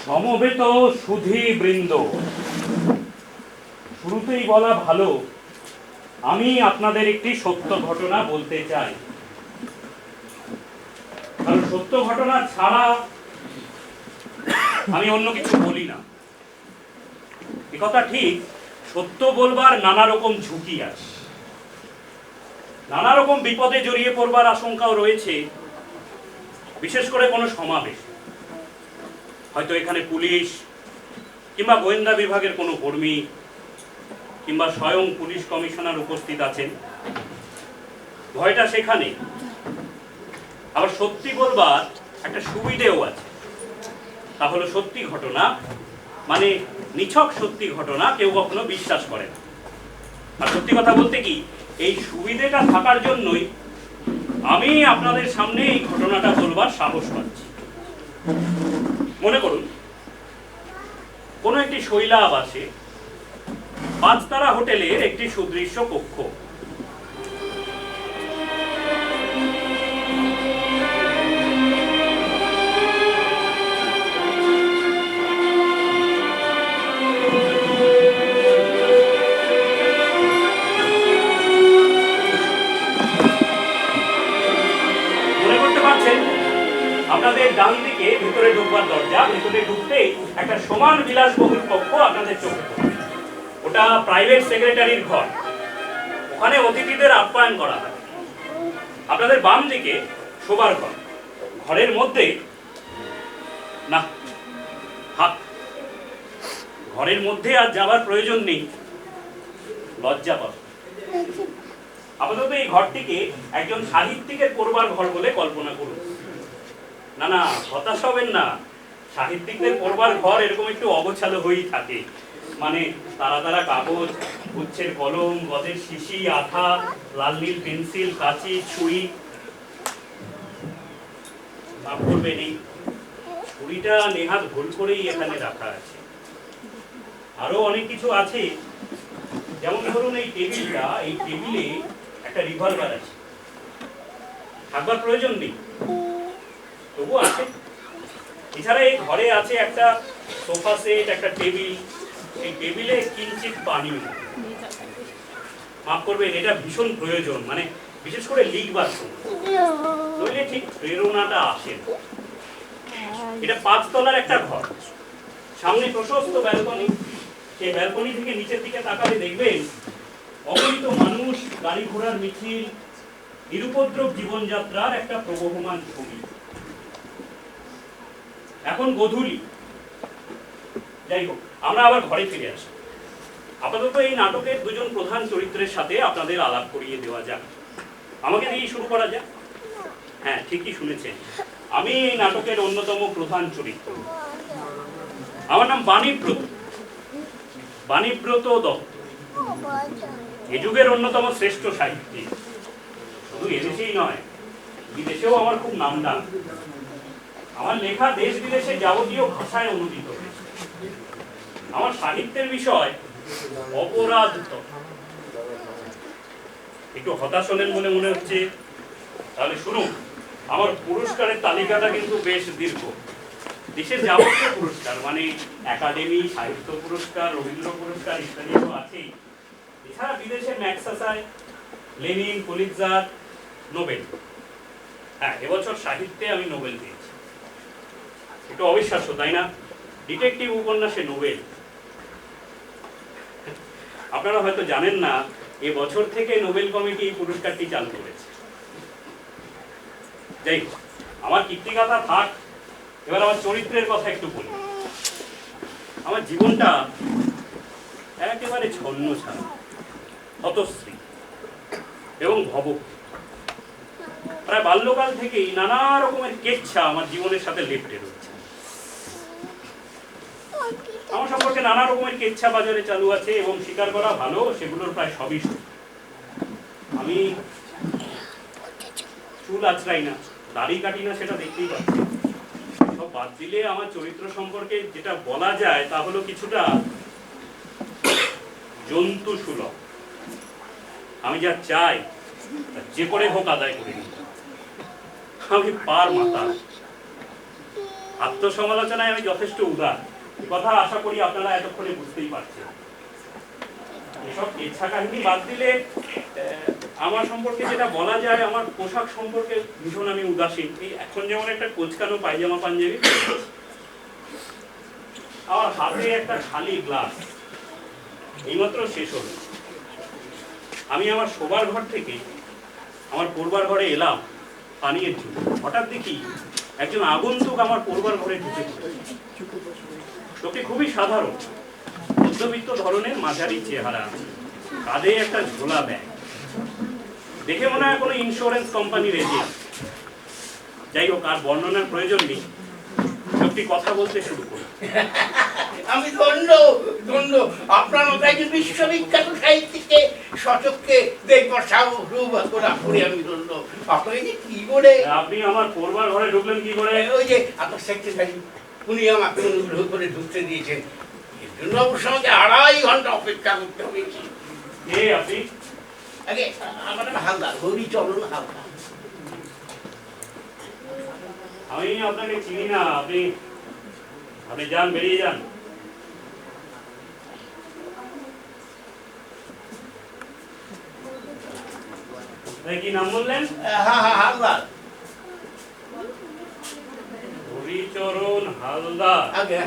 সমবেত সুধী বৃন্দ, শুরুতেই বলা ভালো, আমি আপনাদের একটি সত্য ঘটনা বলতে চাই। কারণ সত্য ঘটনা ছাড়া আমি অন্য কিছু বলি না। একথা ঠিক, সত্য বলবার নানা রকম ঝুঁকি আছে, নানা রকম বিপদে জড়িয়ে পড়বার আশঙ্কাও রয়েছে। বিশেষ করে কোনো সমাবেশ, হয়তো এখানে পুলিশ কিংবা গোয়েন্দা বিভাগের কোনো কর্মী কিংবা স্বয়ং পুলিশ কমিশনার উপস্থিত আছেন, ভয়টা সেখানে। আবার সত্যি বলবার একটা সুবিধেও আছে, তা হলো সত্যি ঘটনা মানে নিছক সত্যি ঘটনা কেউ কখনো বিশ্বাস করে না। আর সত্যি কথা বলতে কি, এই সুবিধেটা থাকার জন্যই আমি আপনাদের সামনে এই ঘটনাটা বলবার সাহস পাচ্ছি। মনে করুন, কোন একটি শৈলা আবাসে 5 তারা হোটেলের একটি সুদৃশ্য কক্ষ। আপনাদের ডান দিকে ভিতরে ঢুকবার দরজা, ভিতরে ঢুকতেই একটা সমান বিলাসবহুল কক্ষ আপনাদের চোখে পড়বে। ওটা প্রাইভেট সেক্রেটারির ঘর, ওখানে অতিথিদের আপ্যায়ন করা হয়। আপনাদের বাম দিকে শোবার ঘর, ঘরের মধ্যে না হাত, ঘরের মধ্যে আর যাবার প্রয়োজন নেই, লজ্জা পাবে। আপাতত এই ঘরটিকে একজন সাহিত্যিকের পড়বার ঘর বলে কল্পনা করুন। না না, হতাশ হবেন না, সাহিত্যিকদের পড়বার ঘর এরকম একটু অগোছালো হয়েই থাকে। মানে তারা তারা কাগজ, গুচ্ছের কলম, গদের শিশি, আঠা, লাল নীল পেন্সিল, কাঁচি, ছুরি। মাফ করবেন, এই ছুরিটা নেহাত ভুল করেই এখানে রাখা আছে। আরো অনেক কিছু আছে, যেমন ধরুন এই টেবিলটা, এই টেবিলে একটা রিভলভার আছে, থাকবার প্রয়োজন নেই, তবু আছে। এছাড়া এই ঘরে আছে একটা সোফা সেট, একটা টেবিল, এই টেবিলে কিঞ্চিত পানি। মাফ করবেন, এটা ভীষণ প্রয়োজন, মানে বিশেষ করে লিখবার সময়, নইলে ঠিক প্রেরণাটা আসে। এটা 5 তলার একটা ঘর, সামনে প্রশস্ত ব্যালকনি। সেই ব্যালকনি থেকে নিচের দিকে তাকালে দেখবেন অগণিত মানুষ, গাড়ি ঘোড়ার মিছিল, নিরুপদ্রব জীবনযাত্রার একটা প্রবহমান ছবি। এখন গোধূলি। যাই হোক, আমরা আবার ঘরে ফিরে আসি। আপাতত এই নাটকের 2জন প্রধান চরিত্রের সাথে আপনাদের আলাপ করিয়ে দেওয়া যাক। আমাকে দিয়েই শুরু করা যাক। হ্যাঁ, ঠিকই শুনেছেন, আমি এই নাটকের অন্যতম প্রধান চরিত্র। আমার নাম বাণীব্রত, বাণীব্রত দত্ত। এ যুগের অন্যতম শ্রেষ্ঠ সাহিত্যিক। শুধু এদেশেই নয়, বিদেশেও আমার খুব নামডাক। আমার লেখা দেশ বিদেশে যাবতীয় ভাষায় অনুদিত হয়েছে। আমার সাহিত্যের বিষয় অপরাধ তত্ত্ব। একটু হতাশ হলেন বলে মনে হচ্ছে, তাহলে শুনুন, আমার পুরস্কারের তালিকাটা কিন্তু বেশ দীর্ঘ। দেশের যাবতীয় পুরস্কার, মানে একাডেমি, সাহিত্য পুরস্কার, রবীন্দ্র পুরস্কার ইত্যাদি তো আছেই। এছাড়া বিদেশে ম্যাগসেসে, লেনিন, পুলিৎজার, নোবেল। হ্যাঁ, এবছর সাহিত্যে আমি নোবেল পেয়েছি। একটু অবিশ্বাস্য, তাই না? ডিটেকটিভ উপন্যাসে নোবেল। আপনারা হয়তো জানেন না, এবছর থেকে নোবেল কমিটি এই পুরস্কারটি চালু করেছে। যাই হোক, আমার কীর্তিগাথা থাক, এবার আমার চরিত্রের কথা একটু বলি। আমার জীবনটা একেবারে ছন্ন ছাড়া, হতশ্রী এবং ভব। প্রায় বাল্যকাল থেকেই নানা রকমের কেচ্ছা আমার জীবনের সাথে লেপ্টে রয়েছে। আমার সম্পর্কে নানা রকমের কেচ্ছা বাজারে চালু আছে, এবং স্বীকার করা ভালো, সেগুলোর প্রায় সবই সত্যি। আমি চুল আঁচড়াই না, দাড়ি কাটি না, সেটা দেখতেই পাচ্ছি। সব বাদ দিলে আমার চরিত্র সম্পর্কে যেটা বলা যায় তা হলো কিছুটা জন্তু সুলভ। আমি যা চাই যে করে হোক আদায় করে নিই। আমি পার মাতা, আত্মসমালোচনায় আমি যথেষ্ট উদার, কথা আশা করি আপনারা এতক্ষণে বুঝতেই পারছেন। এসব ইচ্ছা কাহিনী বাদ দিলে আমার সম্পর্কে যেটা বলা যায়, আমার পোশাক সম্পর্কে ভীষণ আমি উদাসীন। এই এখন যেমন একটা কোচকানো পায়জামা পাঞ্জাবি, আমার হাতে একটা খালি গ্লাস, এইমাত্র শেষ হলো। আমি আমার শোবার ঘর থেকে আমার পড়বার ঘরে এলাম পানীয়ের জন্য, হঠাৎ দেখি একজন আগন্তুক আমার পড়বার ঘরে ঢুকে পড়েছে। লোকটি খুবই সাধারণ, মধ্যবিত্ত ধরনের মাঝারি চেহারা, কাঁধে একটা ঝোলা ব্যাগ, দেখে মনে হয় কোনো ইন্স্যুরেন্স কোম্পানির এজেন্ট। যাই হোক, আর বর্ণনার প্রয়োজন নেই, লোকটি কথা বলতে শুরু করল। আমি ধন্য ধন্য, আপনার মতো একজন বিশ্ববিখ্যাত সাহিত্যিককে সচক্ষে দেখবার সৌভাগ্য লাভ করে আমি ধন্য। আপনাকে যে কি করে, আপনি আমার পড়বার ঘরে ঢুকলেন কি করে? ওই যে আপনার সেক্রেটারি, উনি আমাকে অনুগ্রহ করে ঢুকতে দিয়েছেন। এর জন্য অবশ্য আমাকে 2.5 ঘন্টা অপেক্ষা করতে হয়েছে। কে আপনি? আগে আমার নাম হালদার, হরিচরণ হালদার। আমি আপনাকে চিনি না, আপনি যান, বেরিয়ে যান। কি নাম বললেন? হালদার। হরিচরণ হালদার। আগে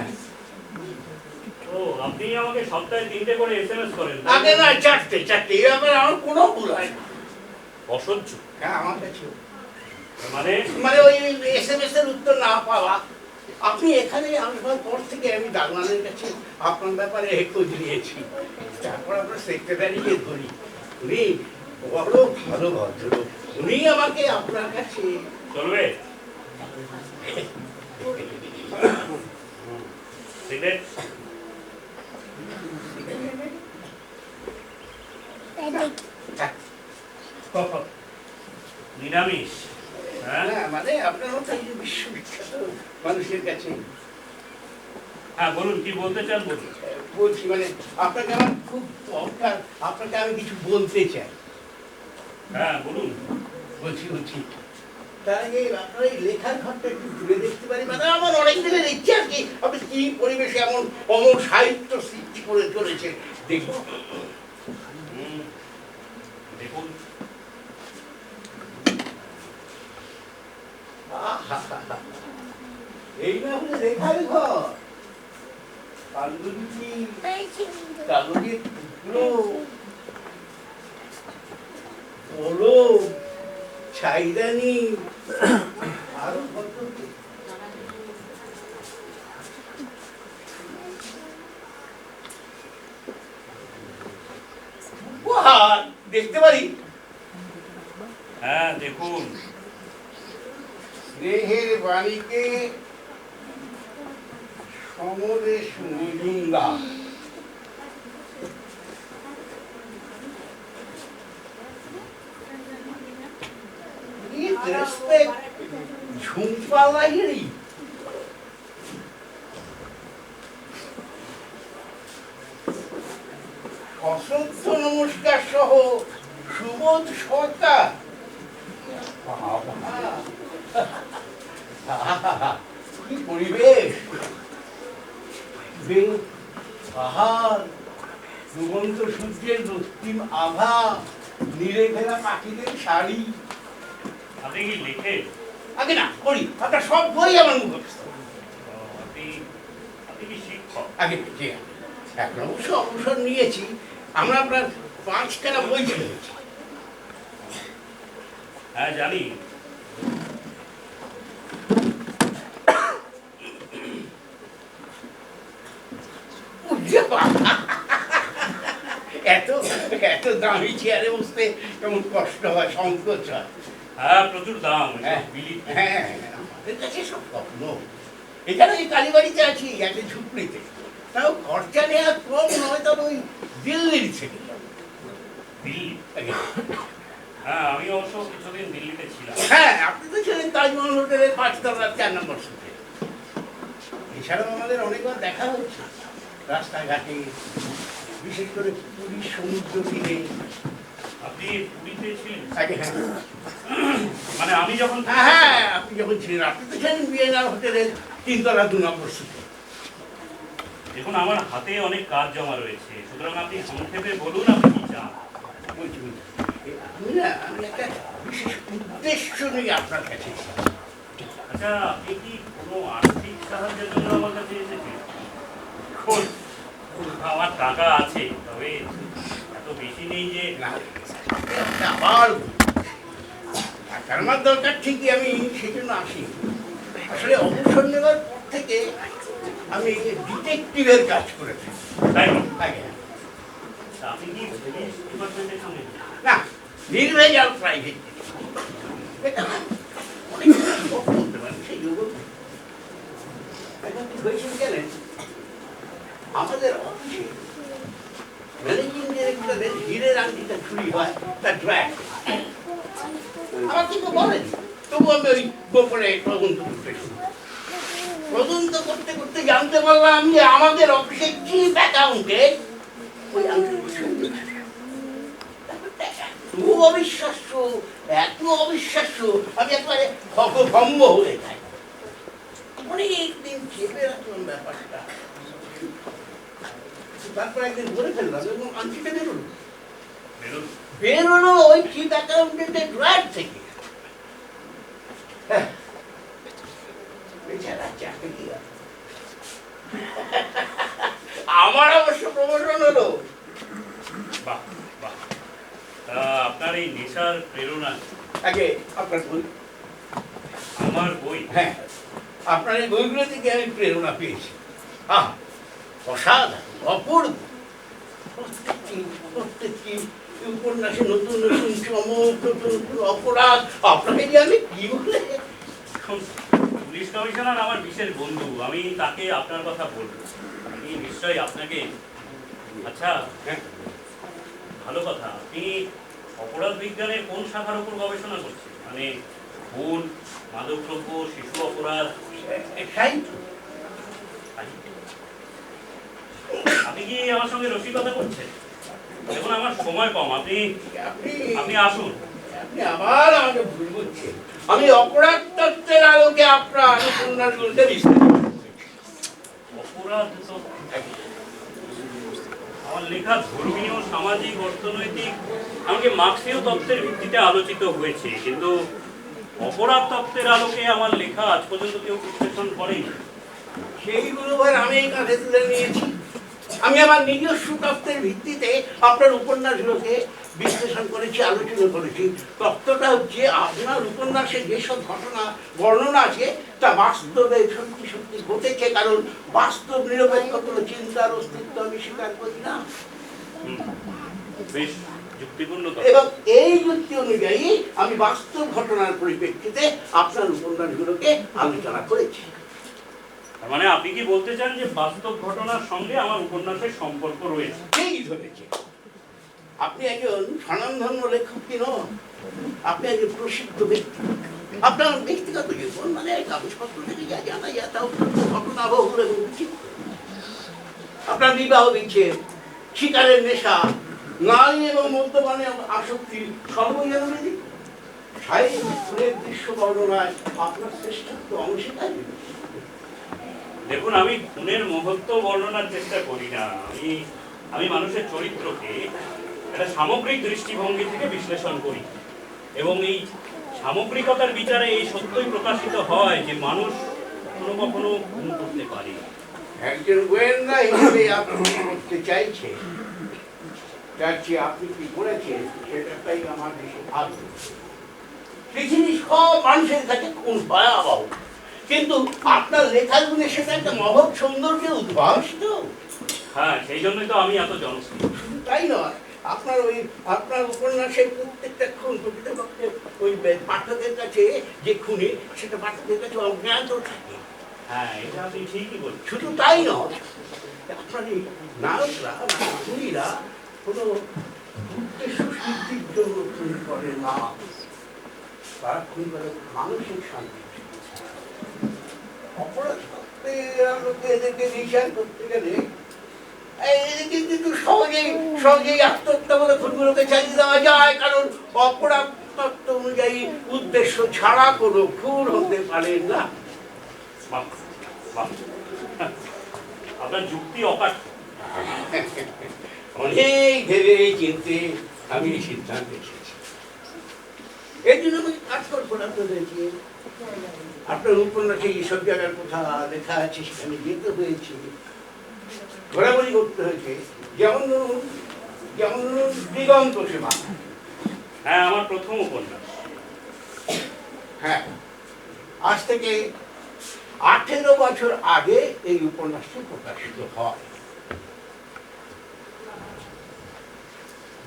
ও, আপনি আমাকে সপ্তাহে 3টে করে SMS করেন? আগে না, 4টে। এই ব্যাপারে আমার কোনো ভুল হয় না। অসহ্য। হ্যাঁ, আমার কাছে মানে ওই SMS এর উত্তর না পাওয়া। আপনি এখানে আসবার পর থেকে আমি দারোয়ানের কাছে আপনার ব্যাপারে খোঁজ নিয়েছি। তারপর আপনার সেক্রেটারিকে ধরি, উনি বড় ভালো ভদ্রলোক, উনি আমাকে আপনার কাছে। চলবে? সিগারেট? নিরামিষ? হ্যাঁ, মানে আপনার মতো এই যে বিশ্ববিখ্যাত মানুষের কাছে। হ্যাঁ বলুন, কি বলতে চান বলুন। বলছি মানে আপনাকে আমার খুব দরকার, আপনাকে আমি কিছু বলতে চাই। হ্যাঁ বলুন। বলছি তার আগে আপনার এই লেখার ঘরটা একটু ঘুরে দেখতে পারি? মানে আমার অনেক দিনের ইচ্ছে আর কি, আপনি কি পরিবেশে এমন অমর সাহিত্য সৃষ্টি করে চলেছে দেখব। দেখুন। এই না হলে লেখার ঘর, কাগজের টুকরো, কলম, ছাইদানি, আরো কত কি। দেখতে পারি? হ্যাঁ দেখুন। স্নেহের বাণীকে সমরেশ মজুমদার, ঝুম্পা লাহিড়ী, অসংখ্য নমস্কার সহ সুবোধ সরকার। কি পরিবেশ, পাহাড়, ডুবন্ত সূর্যের রক্তিম আভা, নীরে ঘেরা পাখিদের শাড়ি। আপনি কি লিখে? আগে না করি, আপনার সব বই আমার মুখস্থ। আপনি কি শিক্ষক? আগে এখন অবশ্য অবসর নিয়েছি। আমরা আপনার 5খানা বই ছেড়েছি। হ্যাঁ জানি। এত এত দামি চেয়ারে বসতে কেমন কষ্ট হয়, সংকোচ হয়। হ্যাঁ প্রচুর দাম। হ্যাঁ, আমাদের কাছে সব স্বপ্ন। এখানে ওই কালীবাড়িতে আছি, একটা ঝুপড়িতে, তাও খরচা নেওয়া কম নয়। তবে ওই দিল্লির থেকে। দিল্লি? হ্যাঁ আমি অবশ্য কিছুদিন দিল্লিতে ছিলাম। হ্যাঁ, আপনি তো ছিলেন তাজমহল হোটেলের 5তলার 4 নম্বর সিটে। এছাড়াও আমাদের অনেকবার দেখা হচ্ছে রাস্তাঘাটে, বিশেষ করে পুরীর সমুদ্র তীরে। আপনি পুরীতে ছিলেন? হ্যাঁ, মানে আমি যখন, হ্যাঁ আপনি যখন ছিলেন, আপনি তো ছিলেন বিএনআর হোটেলের তিনতলা 2 নম্বর সুতে। দেখুন আমার হাতে অনেক কাজ জমা রয়েছে, সুতরাং আপনি সংক্ষেপে বলুন আপনি কি চান। বলছি, আমি একটা বিশেষ উদ্দেশ্য নিয়ে আপনার কাছে এসেছি। আচ্ছা, আপনি কি কোনো আর্থিক সাহায্যের জন্য আমার কাছে এসেছেন? দেখুন, আমার টাকা আছে, তবে এত বেশি নেই যে না, আবার টাকার আমার দরকার ঠিকই, আমি সেই জন্য আসি। আসলে অবসর নেওয়ার পর থেকে আমি ডিটেকটিভের কাজ করেছি। তাই না? আগে তা আপনি কি পুলিশ ডিপার্টমেন্টের সঙ্গে? না, নির্ভেজাল প্রাইভেট এটা অনেক শখ করতে পারেন সেই যুগ। এখন কি হয়েছিল জানেন, আমাদের অফিসে ম্যানেজিং ডিরেক্টরের হীরের আংটিটা চুরি হয়, তার ড্র্যাগ আমার কিন্তু বলেন, তবু আমি ওই গোপনে তদন্ত করতে শুরু করি। তদন্ত করতে করতে জানতে পারলাম যে আমাদের অফিসে চিফ অ্যাকাউন্টে ওই আংটি এত অবিশ্বাস্য, এত অবিশ্বাস্য, আমি একবারে হতভম্ব হয়ে যাই। অনেকদিন চেপে রাখলাম ব্যাপারটা, তারপর একদিন বলে ফেললাম এবং আংটিটা বেরোলো ওই চিফ অ্যাকাউন্টেন্টের ড্রয়ার থেকে। বেচারা চাকরি গেল। আমার অবশ্য প্রমোশন হলো। বাহ বাহ, তা আপনার এই নেশার প্রেরণা? আগে আপনার বই, আমার বই? হ্যাঁ, আপনার এই বইগুলো থেকে আমি প্রেরণা পেয়েছি। অসাধারণ, অপূর্ব। প্রত্যেকটি উপন্যাসে নতুন নতুন চমক, নতুন নতুন অপরাধ। আপনাকে যে আমি কি বলে, পুলিশ কমিশনার আমার বিশেষ বন্ধু, আমি তাকে আপনার কথা বলবো। আমি নিশ্চয়ই আপনাকে। আচ্ছা, ভালো কথা, আপনি অপরাধ বিজ্ঞানের কোন শাখার উপর গবেষণা করছেন? মানে খুন, মাদকদ্রব্য, শিশু অপরাধ? আপনি কি আমার সঙ্গে রসিকতা করছেন? দেখুন আমার সময় কম, আপনি আপনি আসুন। আপনি আবার আমাকে ভুল বুঝছেন। আমি অপরাধ তত্ত্বের আলোকে আপনার উপন্যাসগুলোতে অপরাধ তো আমার লেখা ধর্মীয়, সামাজিক, অর্থনৈতিক, এমনকি মার্ক্সীয় তত্ত্বের ভিত্তিতে আলোচিত হয়েছে, কিন্তু অপরাধ তত্ত্বের আলোকে আমার লেখা আজ পর্যন্ত কেউ বিশ্লেষণ করেনি। সেইগুলো আমি কাঁধে তুলে নিয়েছি। আমি আমার নিজস্ব তত্ত্বের ভিত্তিতে আপনার উপন্যাসগুলোকে বিশ্লেষণ করেছি, আলোচনা করেছি। তত্ত্বটা হচ্ছে, আপনার উপন্যাসে যেসব ঘটনা বর্ণনা আছে তা বাস্তবে সত্যি সত্যি ঘটেছে, কারণ বাস্তব নিরপেক্ষ কোনো চিন্তার অস্তিত্ব আমি স্বীকার করি না। বেশ যুক্তিপূর্ণ। এবং এই যুক্তি অনুযায়ী আমি বাস্তব ঘটনার পরিপ্রেক্ষিতে আপনার উপন্যাসগুলোকে আলোচনা করেছি। মানে আপনি কি বলতে চান যে বাস্তব ঘটনার সঙ্গে আমার উপন্যাসের সম্পর্ক রয়েছে? ঠিক ধরেছে। আপনি একজন স্বনামধন্য লেখক কি নন, আপনি একজন প্রসিদ্ধ ব্যক্তি। আপনার ব্যক্তিগত জীবন মানে কাগজপত্র থেকে যা জানা যায় তা অত্যন্ত ঘটনাবহুল এবং বিচিত্র। আপনার বিবাহ বিচ্ছেদ, শিকারের নেশা, নারী এবং মদ্যপানে আসক্তি সর্বজনবিদিত। সাহিত্যের দৃশ্য বর্ণনায় আপনার শ্রেষ্ঠত্ব অংশীদার। দেখুন, আমি খুনের মহত্ব বর্ণনার চেষ্টা করি না, আমি মানুষের চরিত্রকে একটা সামগ্রিক দৃষ্টিভঙ্গি থেকে বিশ্লেষণ করি, এবং এই সামগ্রিকতার বিচারে এই সত্যই প্রকাশিত হয় যে মানুষ কখনো কখনো খুন করতে পারে। একজন গোয়েন্দা হিসেবে আপনি করতে চাইছে, যার চেয়ে আপনি কি করেছেন সেটাই আমার বেশি ভালো। পৃথিবীর সব মানুষের কাছে খুন ভয়াবহ, কিন্তু আপনার লেখাগুলো সেটা একটা মহৎ সৌন্দর্যে উদ্ভাসিত। হ্যাঁ, সেই জন্যই তো আমি এত জনপ্রিয়। তাই নয়, আপনার উপন্যাসের প্রত্যেকটা খুন প্রকৃতপক্ষে ওই পাঠকের কাছে যে খুনি সেটা পাঠকের কাছে অজ্ঞাত থাকে। হ্যাঁ, এটা আপনি ঠিকই বলছেন। শুধু তাই নয়, আপনার এই নায়করা, খুনিরা কোনো উদ্দেশ্য সিদ্ধির জন্য খুন করে না, তারা খুন করে মানসিক শান্তি। অপরাধ তত্ত্বে এদেরকে বিচার করতে গেলে কিন্তু সহজেই আত্মহত্যা বলে খুনগুলোকে চালিয়ে দেওয়া যায়, কারণ অপরাধ তত্ত্ব অনুযায়ী উদ্দেশ্য ছাড়া কোনো খুন হতে পারে না। বাহ, আপনার যুক্তি অকাট। অনেক ভেবে চিনতে আমি এই সিদ্ধান্ত এসেছি। এই জন্য আমি কাজ করবো না আপনাদেরকে। আপনার উপন্যাসে এইসব জায়গার কথা লেখা আছে, সেখানে যেতে হয়েছে, ঘোরাঘুরি করতে হয়েছে। যেমন ধরুন দিগন্ত সীমা। হ্যাঁ, আমার প্রথম উপন্যাস। হ্যাঁ, আজ থেকে 18 বছর আগে এই উপন্যাসটি প্রকাশিত হয়।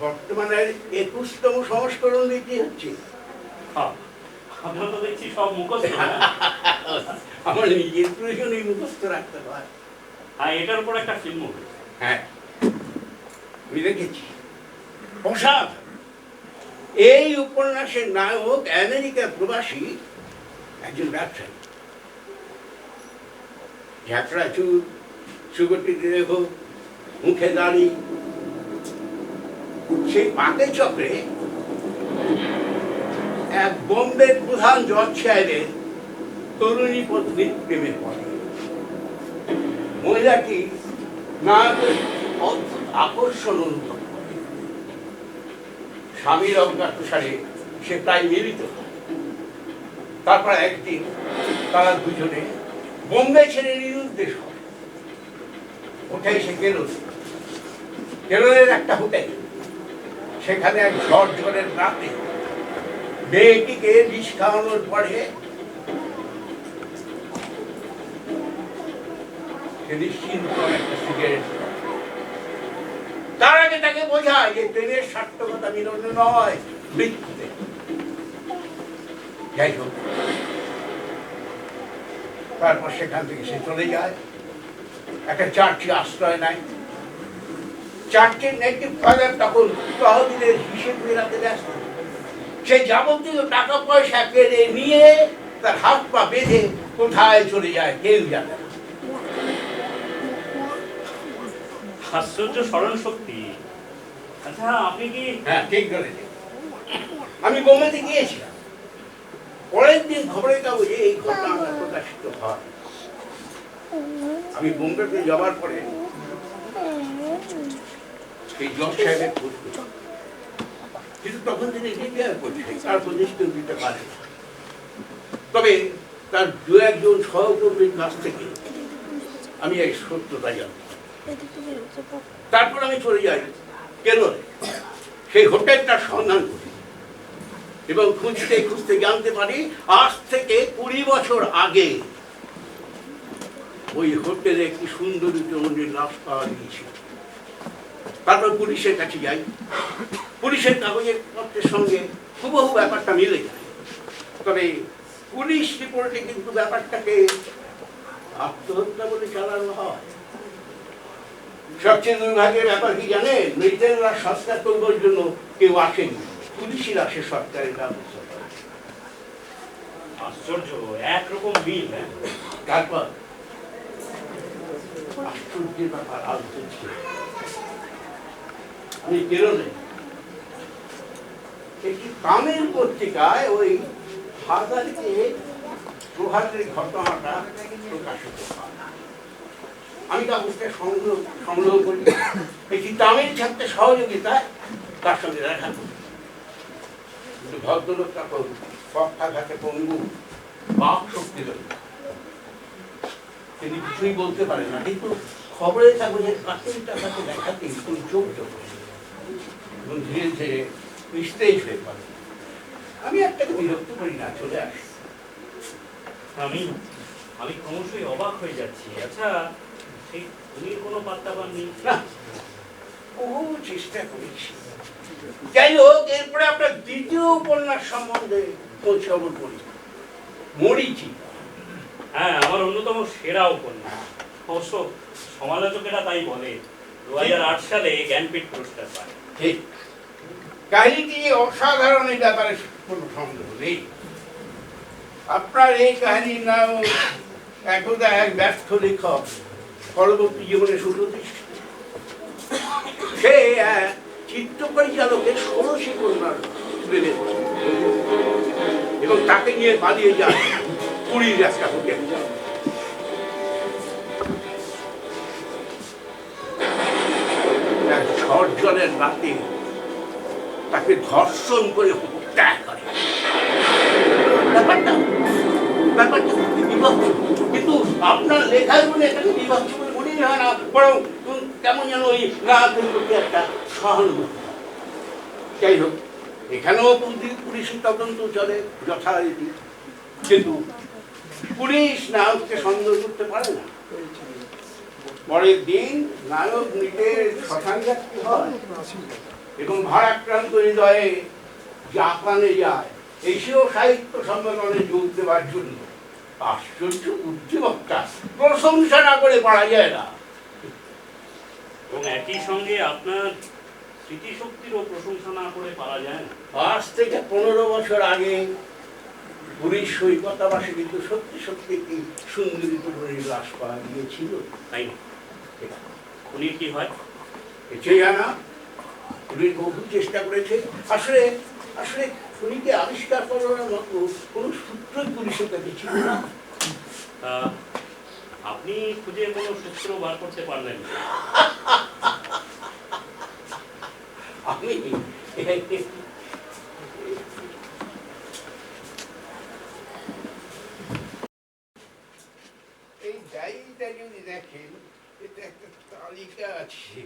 বর্তমানে 21তম সংস্করণ দিতে হচ্ছে। আপনার তো দেখছি সব মুখস্থ। আমার নিজের প্রয়োজনে মুখস্থ রাখতে হয়। হ্যাঁ, এটার উপর একটা ফিল্ম হবে। হ্যাঁ, আমি দেখেছি, অসাধারণ। এই উপন্যাসের নায়ক আমেরিকা প্রবাসী একজন ব্যবসায়ী। ঝাঁকড়া চুল, সুগঠিত দেহ, মুখে দাড়ি। সেই পাকে চক্রে এক বোম্বের প্রধান জজ সাহেবের তরুণী পত্নীর প্রেমে পড়ে। মহিলাটি নায়কের অদ্ভুত আকর্ষণ অনুভব করে। স্বামীর অজ্ঞাতসারে সে প্রায় মিলিত হয়। তারপর একদিন তারা দুজনে বোম্বে ছেড়ে নিরুদ্দেশ হয়। ওঠে সে কেরলের একটা হোটেল। সেখানে এক ঝড়ের রাতে মেয়েটিকে বিষ খাওয়ানোর পরে সে নিশ্চিন্ত একটা সিগারেট। তার আগে তাকে বোঝায় যে প্রেমের সার্থকতা মিলনে নয়, মৃত্যুতে। যাই হোক, তারপর সেখান থেকে সে চলে যায়, একটা চার্চে আশ্রয় নেয়। চার্চের নেটিভ ফাদার তখন তহবিলের হিসেব মেলাতে ব্যস্ত। সে যাবতীয় টাকা পয়সা কেড়ে নিয়ে তার হাত পা বেঁধে কোথায় চলে যায় কেউ জানে না। আশ্চর্য স্মরণ শক্তি। আচ্ছা, আপনি কি? হ্যাঁ, ঠিক ধরেছেন। আমি বোম্বেতে গিয়েছিলাম। পরের দিন খবরের কাগজে এই ঘটনা প্রকাশিত হয়। আমি বোম্বেতে যাওয়ার পরে এই জজ সাহেবের খোঁজ করি, কিন্তু তখন তিনি রিটায়ার করছেন, তার প্রদেশ কেউ দিতে পারে। তবে তার দু একজন সহকর্মীর কাছ থেকে আমি এই সত্যতা জানি। তারপর আমি চলে যাই কেরলে। সেই হোটেলটার সন্ধান করি এবং খুঁজতে খুঁজতে জানতে পারি আজ থেকে 20 বছর আগে ওই হোটেলে একটি সুন্দরী তরুণীর লাশ পাওয়া গিয়েছিল। তারপর পুলিশের কাছে যাই। পুলিশের কাগজের পত্রের সঙ্গে হুবহু ব্যাপারটা মিলে যায়। তবে পুলিশ রিপোর্টে কিন্তু ব্যাপারটাকে আত্মহত্যা বলে চালানো হয়। সবচেয়ে দুর্ভাগ্যের ব্যাপার কি জানেন? মৃতের লাশ সৎকার করবার জন্য কেউ আসেনি, পুলিশের আসে সরকারের ব্যবস্থা। আশ্চর্য, একরকম মিল। তারপর আশ্চর্যের ব্যাপার আলোচনা ছিল, আমি কেরলে একটি তামিল পত্রিকায় ওই হাজারকে প্রভাতের ঘটনাটা প্রকাশিত হয়। আমি কাগজটা সংগ্রহ করি। একটি তামিল ছাত্রের সহযোগিতায় তার সঙ্গে দেখা করি। কিন্তু ভদ্রলোক তখন পক্ষাঘাতে পঙ্গু, বাক শক্তি তিনি কিছুই বলতে পারেন না। কিন্তু খবরের কাগজের কাটিংটা তাকে দেখাতেই তিনি চোখ চোখে এবং ধীরে ধীরে নিস্তেজ হয়ে পড়ে। আমি একটাকে বিরক্ত করি না, চলে আসি। আমি ক্রমশই অবাক হয়ে যাচ্ছি। আচ্ছা, সেই তুমি কোনো পাত্তা পাননি? না, বহু চেষ্টা করেছি। যাই হোক, এরপরে আপনার দ্বিতীয় উপন্যাস সম্বন্ধে খোঁজ খবর করি, মরিচি। হ্যাঁ, আমার অন্যতম সেরা উপন্যাস। অবশ্য সমালোচকেরা তাই বলে। 2008 সালে জ্ঞানপীঠ পুরস্কার পায়। ঠিক, কাহিনীটি অসাধারণ, এই ব্যাপারে কোনো সন্দেহ নেই। আপনার এই কাহিনীর নাম একদা এক ব্যর্থ লেখক পরবর্তী জীবনে সুপ্রতিষ্ঠিত। সে চিত্র পরিচালকের ষোড়শী কন্যার প্রেমে এবং তাকে নিয়ে পালিয়ে যায় পুরীর একটা হোটেল। ঝড় জলের রাতে তাকে ধর্ষণ করে হত্যা করে। ব্যাপারটা ব্যাপারটা বিভৎস, কিন্তু আপনার লেখার মনে এটাকে বিভৎস বলে মনে হয় না, বরং কেমন যেন ওই রাতের প্রতি একটা সহানুভূতি। যাই হোক, এখানেও পুলিশের তদন্ত চলে যথারীতি, কিন্তু পুলিশ নায়ককে সন্দেহ করতে পারে না। পরের দিন নায়ক নিজের শ্মশানযাত্রী হয় এবং ভারাক্রান্ত হৃদয়ে জাপানে যায় এশীয় সাহিত্য সম্মেলনে যোগ দেওয়ার জন্য। আশ্চর্য বুদ্ধিমত্তা, প্রশংসা না করে পারা যায় না। এবং একই সঙ্গে আপনার স্মৃতিশক্তিরও প্রশংসা না করে পারা যায় না। আজ থেকে 15 বছর আগে পুরীর সৈকতাবাসে কিন্তু সত্যি সত্যি একটি সুন্দরী তরুণীর লাশ পাওয়া গিয়েছিল। তাই না? খুনির কি হয়? এসে জানা পুলিশ বহু চেষ্টা করেছে। আসলে আসলে খুনিকে আবিষ্কার করার মতো কোনো সূত্রই পুলিশের কাছে ছিল না। আপনি খুঁজে কোনো সূত্র বার করতে পারলেন না? আমি এই ডায়েরিটা যদি দেখেন, এটা একটা তালিকা আছে।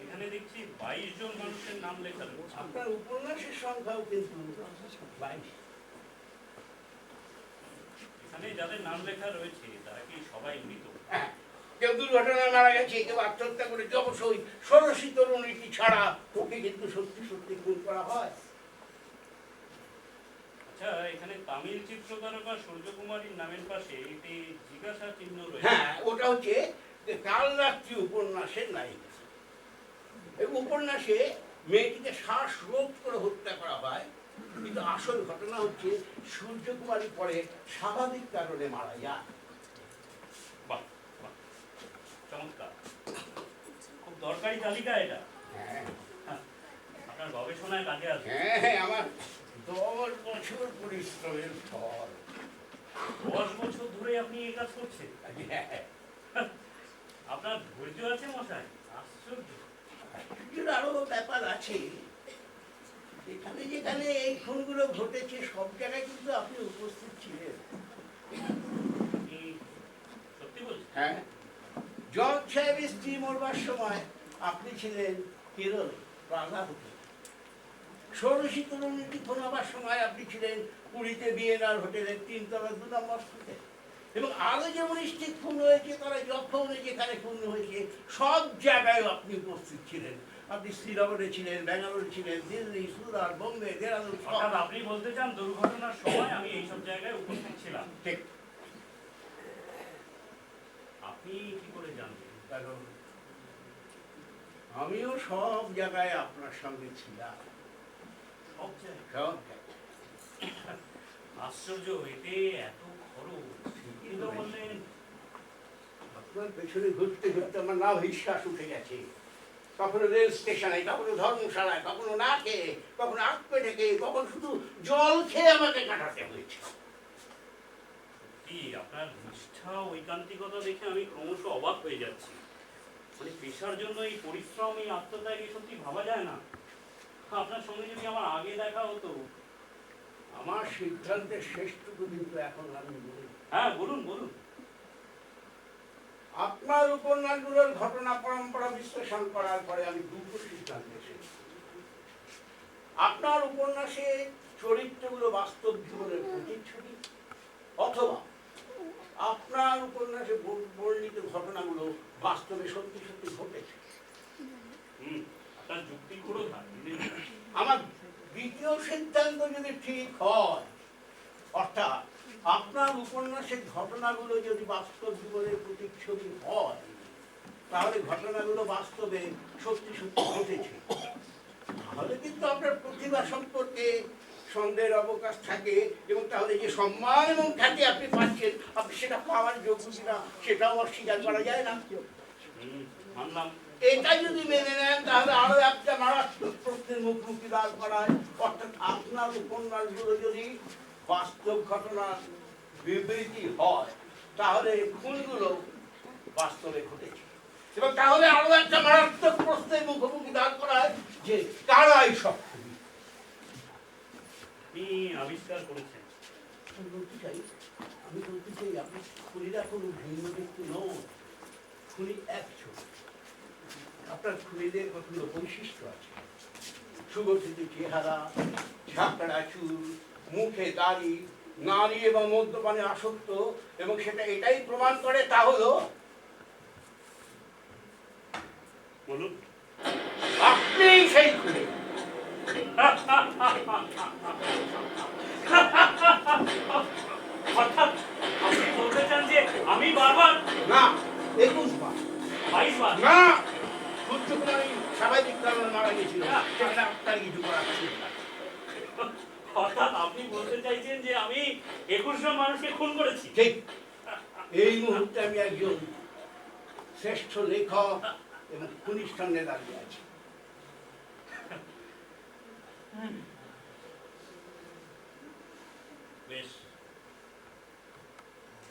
এখানে দেখছি 22 জন মানুষের নাম লেখা রয়েছে। আপনার উপন্যাসের সংখ্যাও কিন্তু 22। এখানে যাদের নাম লেখা রয়েছে তারা কি সবাই মৃত? হ্যাঁ, কেউ দুর্ঘটনায় মারা গেছে, কেউ আত্মহত্যা করেছে, অবশ্যই ষোড়শী তরুণীটি ছাড়া ওকে কিন্তু সত্যি সত্যি খুন করা হয়। আচ্ছা, এখানে তামিল চিত্রতারকা সূর্যকুমারীর নামের পাশে একটি জিজ্ঞাসা চিহ্ন রয়েছে। হ্যাঁ, ওটা হচ্ছে কালরাত্রি উপন্যাসের নায়িকা। এই উপন্যাসে মেয়েটিকে শ্বাসরোধ করে হত্যা করা হয়, কিন্তু আসল ঘটনা হচ্ছে সূর্যকুমারী পরে স্বাভাবিক কারণে মারা যায়। বাহ বাহ, চমৎকার, খুব দরকারি তালিকা এটা। হ্যাঁ আপনার গবেষণায় কাজে আসবে। হ্যাঁ, আমার 10 বছর পরিশ্রমের ফল। 10 বছর ধরে আপনি এই কাজ করছেন? হ্যাঁ, আপনার ধৈর্য আছে মশাই, আশ্চর্য। আরো ব্যাপার আছে। যেখানে যেখানে এই খুনগুলো ঘটেছে সব জায়গায় কিন্তু আপনি উপস্থিত ছিলেন। আপনি সত্যি বলছেন? হ্যাঁ, জজ সাহেবের স্ত্রী মরবার সময় আপনি ছিলেন কেরলে প্রাণাহুতি। ষোড়শী তরুণীটি খুন হবার সময় আপনি ছিলেন পুরীতে বিএনআর হোটেলের 3 তলা 2 নম্বর ফ্লোরে। এবং আরো যেমন স্ত্রী খুন হয়েছে, তারা যখন যেখানে খুন হয়েছে সব জায়গায় আপনি উপস্থিত ছিলেন। আপনি শ্রীনগরে ছিলেন, ব্যাঙ্গালোর ছিলেন, দিল্লি, সুরাট, বোম্বে, দেরাদুন। অর্থাৎ আপনি বলতে চান দুর্ঘটনার সময় আমি এইসব জায়গায় উপস্থিত ছিলাম? ঠিক। আপনি কি করে জানবেন? কারণ আমিও সব জায়গায় আপনার সঙ্গে ছিলাম। সব জায়গায়? সব জায়গায়। আশ্চর্য, এতে এত খরচ। কিন্তু বললেন আপনার পেছনে ঘুরতে ঘুরতে আমার না বিশ্বাস উঠে গেছে। কখনো রেল স্টেশনে, কখনো ধর্মশালায়, কখনো না খেয়ে, কখনো আগ পেটে খেয়ে, কখনো শুধু জল খেয়ে আমাকে কাটাতে হয়েছে। কি আপনার নিষ্ঠা, ঐকান্তিকতা দেখে আমি ক্রমশ অবাক হয়ে যাচ্ছি। মানে পেশার জন্য এই পরিশ্রম, এই আত্মত্যাগ, এই সত্যি ভাবা যায় না। আপনার সঙ্গে যদি আমার আগে দেখা হতো। আমার সিদ্ধান্তের শেষটুকু কিন্তু এখন আমি বলি। হ্যাঁ, বলুন বলুন। আপনার উপন্যাসগুলোর ঘটনা পরম্পরা বিশ্লেষণ করার পরে আমি দুটো সিদ্ধান্ত এসেছি। আপনার উপন্যাসে চরিত্রগুলো বাস্তব জীবনের প্রতিচ্ছবি, অথবা আপনার উপন্যাসে বর্ণিত ঘটনাগুলো বাস্তবে সত্যি সত্যি ঘটেছে। আপনার যুক্তি পুরো থাকে। আমার দ্বিতীয় সিদ্ধান্ত যদি ঠিক হয়, অর্থাৎ আপনার উপন্যাসের ঘটনাগুলো যদি বাস্তব জীবনের প্রতিচ্ছবি হয়, তাহলে ঘটনাগুলো বাস্তবে সত্যি সত্যি ঘটেছে। তাহলে কিন্তু আপনার প্রতিভা সম্পর্কে সন্দেহের অবকাশ থাকে, এবং তাহলে যে সম্মান এবং খ্যাতি আপনি পাচ্ছেন, আপনি সেটা পাওয়ার যোগ্য কিনা সেটাও অস্বীকার করা যায় না। মানলাম। এটা যদি মেনে নেন তাহলে আরো একটা মারাত্মক প্রশ্নের মুখোমুখি দাঁড় করায়, অর্থাৎ আপনার উপন্যাসগুলো যদি বাস্তব ঘটনার বিবৃতি হয় তাহলে খুনগুলো বাস্তবে ঘটেছে, এবং তাহলে আরো একটা মারাত্মক প্রশ্নের মুখোমুখি দাঁড় করায় যে কারা এইসব খুনি। আপনি আবিষ্কার করেছেন। আমি বলতে চাই আপনি খুনিরা কোনো ভিন্ন ব্যক্তি নন, খুনি একজন। আপনার খুনিদের কখনো বৈশিষ্ট্য আছে, সুগঠিত চেহারা, ঝাঁকড়া চুল, মুখে দাড়ি, নারী এবং মদ্যপানে আসক্ত, এবং সেটা এটাই প্রমাণ করে তা হলো বলুন। আপনি সেই খুনি। অর্থাৎ আপনি বলতে চান যে আমি বারবার না, 21 বার 22 বার না, সূর্যকুমারী স্বাভাবিক কারণে মারা গেছিল, সেখানে আপনার কিছু করার ছিল না। অর্থাৎ আপনি বলতে চাইছেন যে আমি 21 জন মানুষকে খুন করেছি। ঠিক এই মুহূর্তে আমি একজন শ্রেষ্ঠ লেখক এবং খুনির সামনে দাঁড়িয়ে আছি। বেশ,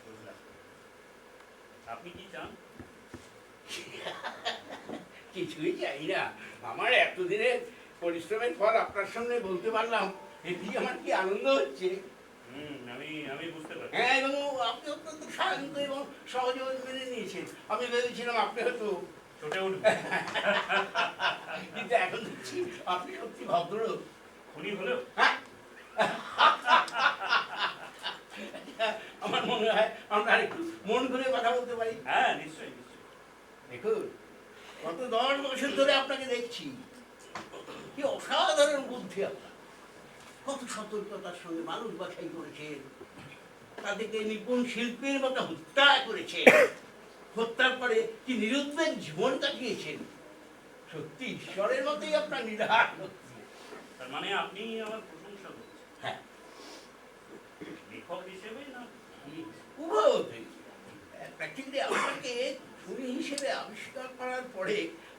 বুঝলাম। আপনি কি চান? কিছুই চাই না, আমার এতদিনের পরিশ্রমের ফল আপনার সামনে বলতে পারলাম, এটি আমার কি আনন্দ হচ্ছে। আমি বুঝতে পারছি। হ্যাঁ, এবং আপনি অত্যন্ত শান্ত এবং সহজে মেনে নিয়েছেন। আমি ভেবেছিলাম আপনি হয়তো ছোটে উঠবে, কিন্তু এখন দেখছি আপনি সত্যি ভদ্রলোক। খুনি হলেও হ্যাঁ, আমার মনে হয় আমরা একটু মন করে কথা বলতে পারি। হ্যাঁ, নিশ্চয়ই নিশ্চয়ই। দেখুন, গত 10 বছর ধরে আপনাকে দেখছি, কি অসাধারণ বুদ্ধি আপনার, কত সতর্কতার সঙ্গে মানুষ বাছাই করেছেন, তাদেরকে নিপুণ শিল্পীর মতো হত্যা করেছেন, হত্যার পরে কি নিরুদ্বেগ জীবন কাটিয়েছেন। সত্যি ঈশ্বরের মতোই আপনার নিরাশ হচ্ছে। তার মানে আপনি আমার প্রশংসা করছেন? হ্যাঁ, লেখক হিসেবে না? উভয় প্র্যাকটিক্যালি আপনাকে খুনি হিসেবে আবিষ্কার করার পরে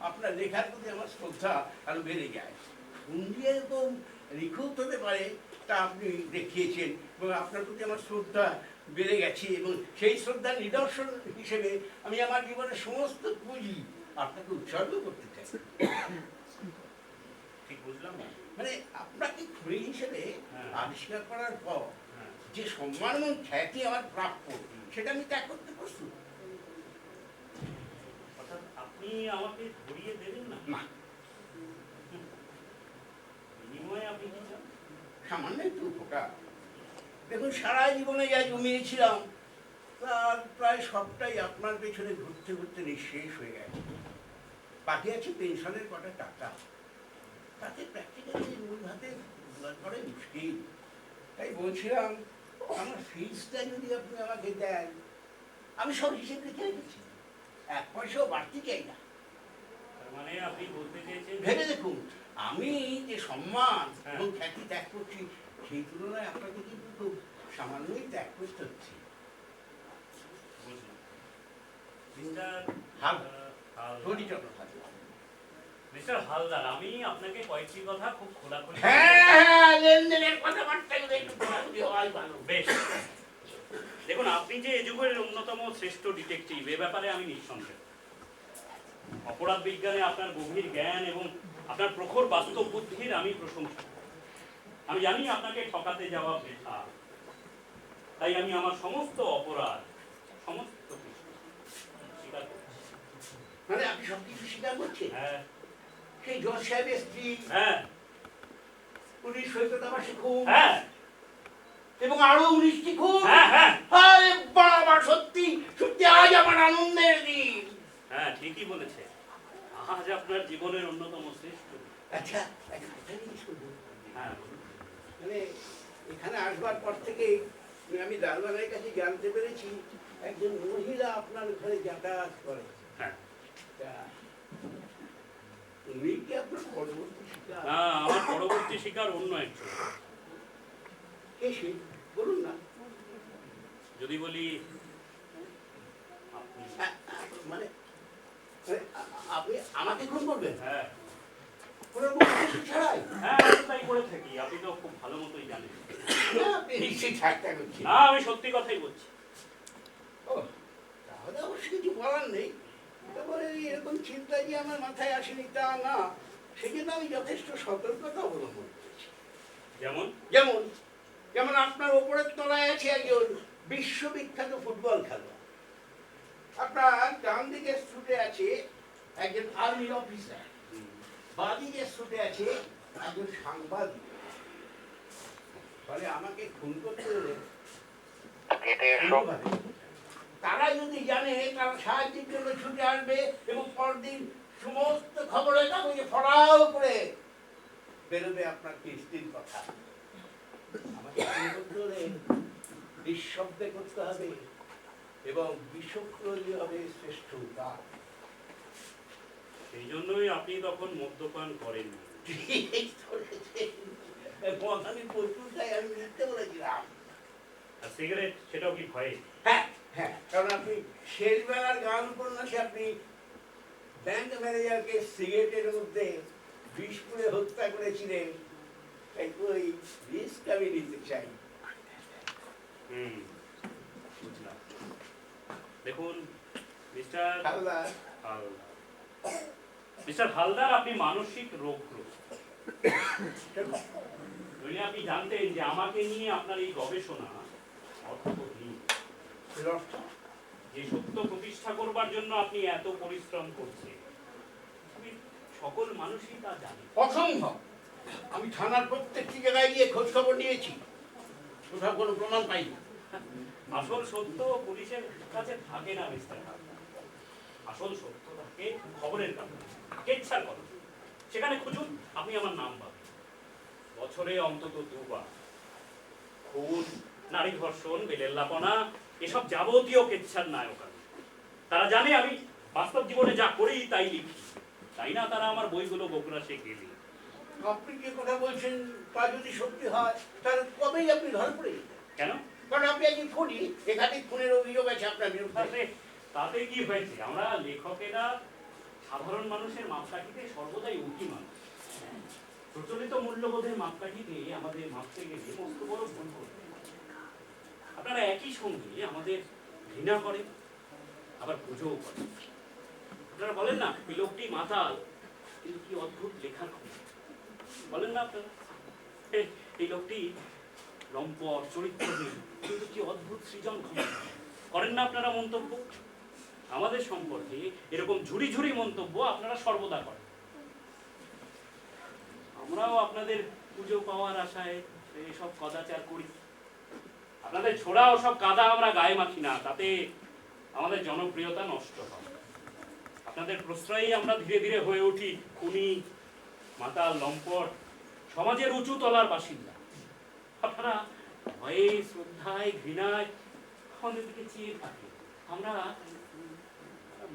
আপনার লেখার প্রতি আমার শ্রদ্ধা আরো বেড়ে যায়। খুন যে এরকম নিখুঁত হতে পারে তা আপনি দেখিয়েছেন, এবং আপনার প্রতি আমার শ্রদ্ধা বেড়ে গেছে, এবং সেই শ্রদ্ধার নিদর্শন হিসেবে আমি আমার জীবনের সমস্ত পুঁজি আপনাকে উৎসর্গ করতে চাই। ঠিক বুঝলাম না। মানে আপনাকে খুনি হিসেবে হ্যাঁ। আবিষ্কার করার পর হ্যাঁ। যে সম্মান এবং খ্যাতি আমার প্রাপ্য, সেটা আমি ত্যাগ করতে প্রস্তুত। অর্থাৎ আপনি আমাকে ধরিয়ে দেবেন না? না, বিনিময়ে আপনি কি চান? সামান্য একটু উপকার। দেখুন, সারা জীবনে যা জমিয়েছিলাম তার প্রায় সবটাই আপনার পেছনে ঘুরতে ঘুরতে নিঃশেষ হয়ে গেছে। বাকি আছে পেনশনের কটা টাকা, তাতে প্র্যাকটিক্যালি মূল হাতে জোগাড় করে মুশকিল। তাই বলছিলাম, আমার ফিজটা যদি আপনি আমাকে দেন, আমি সব হিসেব রেখে রেখেছি, 1 পয়সাও বাড়তি চাই না। তার মানে আপনি বলতে চেয়েছেন ভেবে দেখুন, আমি যে সম্মান হ্যাঁ। এবং খ্যাতি ত্যাগ করছি, সেই তুলনায় আপনাকে কিন্তু খুব সামান্যই ত্যাগ করতে হচ্ছে। বুঝলাম। মিস্টার মিস্টার হালদার, আমি আপনাকে কয়েকটি কথা খুব খোলাখুলি হ্যাঁ, লেনদেনের কথাবার্তাগুলো একটু খোলাখুলি হওয়াই ভালো। বেশ, দেখুন, আপনি যে এ যুগের অন্যতম শ্রেষ্ঠ ডিটেকটিভ, এ ব্যাপারে আমি নিঃসন্দেহ। অপরাধ বিজ্ঞানে আপনার গভীর জ্ঞান এবং আপনার প্রখর বাস্তব বুদ্ধির আমি প্রশংসা। আমি জানি আপনাকে ঠকাতে যাওয়া বৃথা, তাই আমি আমার সমস্ত অপরাধ, সমস্ত কিছু স্বীকার করছি। মানে আপনি সবকিছু স্বীকার করছেন? হ্যাঁ সেই জজ সাহেবের স্ত্রী, হ্যাঁ পুলিশ সৈকত আবাসী খুন, হ্যাঁ এবং আরো 19টি খুন। হ্যাঁ হ্যাঁ আরে বাবা, সত্যি সত্যি আজ আমার আনন্দের দিন। হ্যাঁ, ঠিকই বলেছে। আজ আপনার জীবনের অন্যতম শ্রেষ্ঠ দিন। আচ্ছা, একটা কথা জিজ্ঞেস করবো? হ্যাঁ বলুন। মানে এখানে আসবার পর থেকে আমি দারোয়ানের কাছে জানতে পেরেছি একজন মহিলা আপনার ঘরে যাতায়াত করে। হ্যাঁ, তা উনি কি আপনার পরবর্তী শিকার? না, আমার পরবর্তী শিকার অন্য একজন। কে সে? বলুন না। যদি বলি আপনি। মানে আমাকে খুন করবেন? হ্যাঁ কোনো উদ্দেশ্য ছাড়াই? হ্যাঁ, আমি তো তাই করে থাকি, আপনি তো খুব ভালো মতোই জানেন। না, আপনি নিশ্চয়ই ঠাট্টা করছেন। না, আমি সত্যি কথাই বলছি। ও, তাহলে অবশ্য কিছু বলার নেই। তারপরে এরকম চিন্তা যে আমার মাথায় আসেনি তা না, সেই জন্য আমি যথেষ্ট সতর্কতা অবলম্বন করেছি। যেমন? যেমন যেমন আপনার ওপরের তলায় আছে একজন বিশ্ববিখ্যাত ফুটবল খেলোয়াড়। আপনার ডান দিকের স্যুটে আছে একজন আর্মি অফিসার, বাঁ দিকের স্যুটে আছে একজন সাংবাদিক। ফলে আমাকে খুন করতে হলে তারা যদি জানে, তারা সাহায্যের জন্য ছুটে আসবে এবং পরদিন সমস্ত খবরের কাগজে ফড়াও করে বেরোবে আপনার কিস্তির কথা। আমাকে খুন করতে হলে নিঃশব্দে করতে হবে এবং বিষক্রিয় হবে শ্রেষ্ঠ উপায়। সেই জন্যই আপনি তখন মদ্যপান করেন। আমি প্রচুরটাই আমি মিথ্যে বলেছিলাম। আর সিগারেট, সেটাও কি ভয়ে? হ্যাঁ হ্যাঁ, কারণ আপনি শেষ বেলার গান উপন্যাসে আপনি ব্যাংক ম্যানেজারকে সিগারেটের মধ্যে বিষ পুড়ে হত্যা করেছিলেন। তাই ওই রিস্ক আমি নিতে চাই। বুঝলাম। দেখুন মিস্টার হালদার, মিস্টার হালদার, আপনি মানসিক রোগগ্রস্ত। নইলে আপনি জানতেন যে আমাকে নিয়ে আপনার এই গবেষণা অর্থহীন। যে সত্য প্রতিষ্ঠা করবার জন্য আপনি এত পরিশ্রম করছেন, আমি সকল মানুষই তা জানে। অসম্ভব। আমি থানার প্রত্যেকটি জায়গায় গিয়ে খোঁজ খবর নিয়েছি, কোথাও কোনো প্রমাণ পাইনি। আসল সত্য পুলিশের কাছে থাকে না মিস্টার হালদার। আসল সত্য থাকে খবরের কাগজে, কেচ্ছার কথা। সেখানে খুঁজুন, আপনি আমার নাম পাবেন। বছরে অন্তত দুবার খুন, নারী ধর্ষণ, বেলেল্লাপনা, এসব যাবতীয় কেচ্ছার নায়ক আমি। তারা জানে আমি বাস্তব জীবনে যা করি তাই লিখি, তাই না তারা আমার বইগুলো বগুড়াসে গেলে। আপনি যে কথা বলছেন তা যদি সত্যি হয়, তাহলে কবেই আপনি ধরা পড়ে যেতেন। কেন? কারণ আপনি একজন খুনি, একাধিক খুনের অভিযোগ আছে আপনার বিরুদ্ধে। তাতে কি হয়েছে? আমরা লেখকেরা সাধারণ মানুষের মাপকাঠিতে সর্বদাই উঠি মানুষ। প্রচলিত মূল্যবোধের মাপকাঠিতে আমাদের মাপতে গেলে মস্ত বড় ভুল করবে। আপনারা একই সঙ্গে আমাদের ঘৃণা করেন, আবার পুজোও করেন। আপনারা বলেন না এই লোকটি মাতাল, কিন্তু কি অদ্ভুত লেখার ক্ষমতা। বলেন না আপনারা এই লোকটি লম্পট, চরিত্রহীন, কিন্তু কি অদ্ভুত সৃজন ক্ষমতা। করেন না আপনারা মন্তব্য? আমাদের সম্পর্কে এরকম ঝুড়ি ঝুড়ি মন্তব্য আপনারা সর্বদা করেন। আমরাও আপনাদের পুজো পাওয়ার আশায় এসব কদাচার করি। আপনাদের ছোড়া ওসব কাদা আমরা গায়ে মাখি না, তাতে আমাদের জনপ্রিয়তা নষ্ট হয়। আপনাদের প্রশ্রয়েই আমরা ধীরে ধীরে হয়ে উঠি খুনি, মাতাল, লম্পট, সমাজের উঁচু তলার বাসিন্দা। আপনারা ভয়ে, শ্রদ্ধায়, ঘৃণায় আমাদের দিকে চেয়ে থাকে। আমরা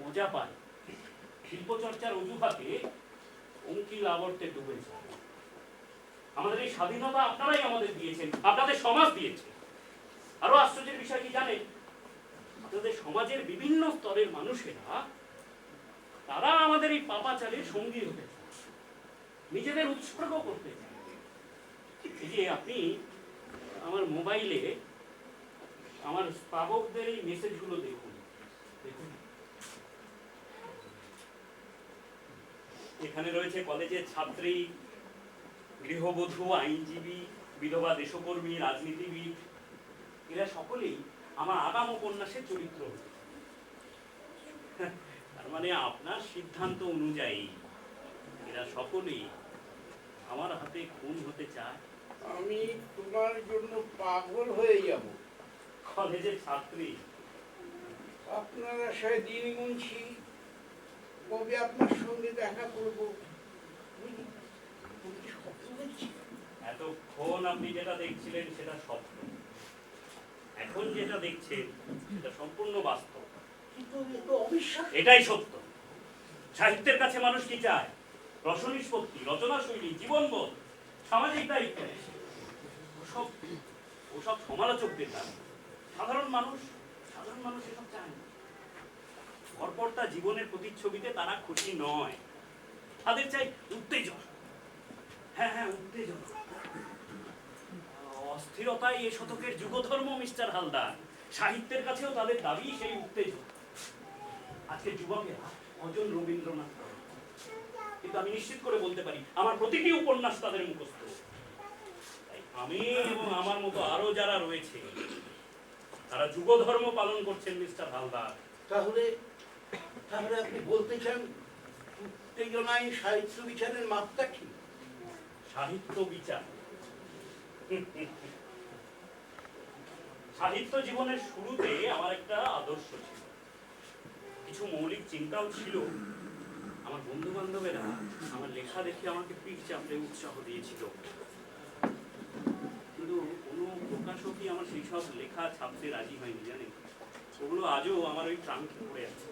মজা পাই, শিল্পচর্চার অজুহাতে অঙ্কিল আবর্তে ডুবে যায়। আমাদের এই স্বাধীনতা আপনারাই আমাদের দিয়েছেন, আপনাদের সমাজ দিয়েছে। আরো আশ্চর্যের বিষয় কি জানেন? আপনাদের সমাজের বিভিন্ন স্তরের মানুষেরা তারা আমাদের এই পাপাচারের সঙ্গী হতে চায়, নিজেদের উৎসর্গ করতে চায়। এই যে আপনি আমার মোবাইলে আমার স্থাবকদের এই মেসেজগুলো দেখুন। দেখুন, এখানে রয়েছে কলেজের ছাত্রী, গৃহবধূ, আইনজীবী, বিধবা দেশকর্মী, রাজনীতিবিদ। এরা সকলেই আমার আগাম উপন্যাসের চরিত্র। তার মানে আপনার সিদ্ধান্ত অনুযায়ী এরা সকলেই আমার হাতে খুন হতে চায়। আমি তোমার জন্য পাগল হয়ে যাব। কলেজের ছাত্রী, আপনার আশায় দিন গুনছি, কবে আপনার সঙ্গে দেখা করবো। এতক্ষণ আপনি যেটা দেখছিলেন সেটা স্বপ্ন, এখন যেটা দেখছেন সেটা সম্পূর্ণ বাস্তব। কিন্তু এ তো অবিশ্বাস। এটাই সত্য। সাহিত্যের কাছে মানুষ কি চায়? রস নিষ্পত্তি, রচনা শৈলী, জীবনবোধ, সামাজিক দায়িত্ব। ওসব সমালোচকদের কাজ। সাধারণ মানুষ এসব চায় না। পরপর তার জীবনের প্রতিচ্ছবিতে তারা খুশি নয়। তাদের চাই উত্তেজনা। হ্যাঁ হ্যাঁ, উত্তেজনা। অস্থিরতাই এ শতকের যুগধর্ম মিস্টার হালদার। সাহিত্যের কাছেও তাদের দাবি সেই উত্তেজনা। আজকের যুবকেরা অজন রবীন্দ্রনাথ, কিন্তু আমি নিশ্চিত করে বলতে পারি আমার প্রতিটি উপন্যাস তাদের মুখস্থ। তাই আমি এবং আমার মতো আরো যারা রয়েছে তারা যুগধর্ম পালন করছেন মিস্টার হালদার। তাহলে তাহলে আপনি বলতে চান উত্তেজনাই সাহিত্য বিচারের মাপকাঠি? সাহিত্য বিচার, সাহিত্য জীবনের শুরুতে আমার একটা আদর্শ ছিল, কিছু মৌলিক চিন্তাও ছিল। আমার বন্ধু বান্ধবেরা আমার লেখা দেখে আমাকে পিঠ চাপড়ে উৎসাহ দিয়েছিল, কিন্তু কোনো প্রকাশকই আমার সেই সব লেখা ছাপতে রাজি হয়নি, জানেন। ওগুলো আজও আমার ওই ট্রাঙ্কে পড়ে আছে।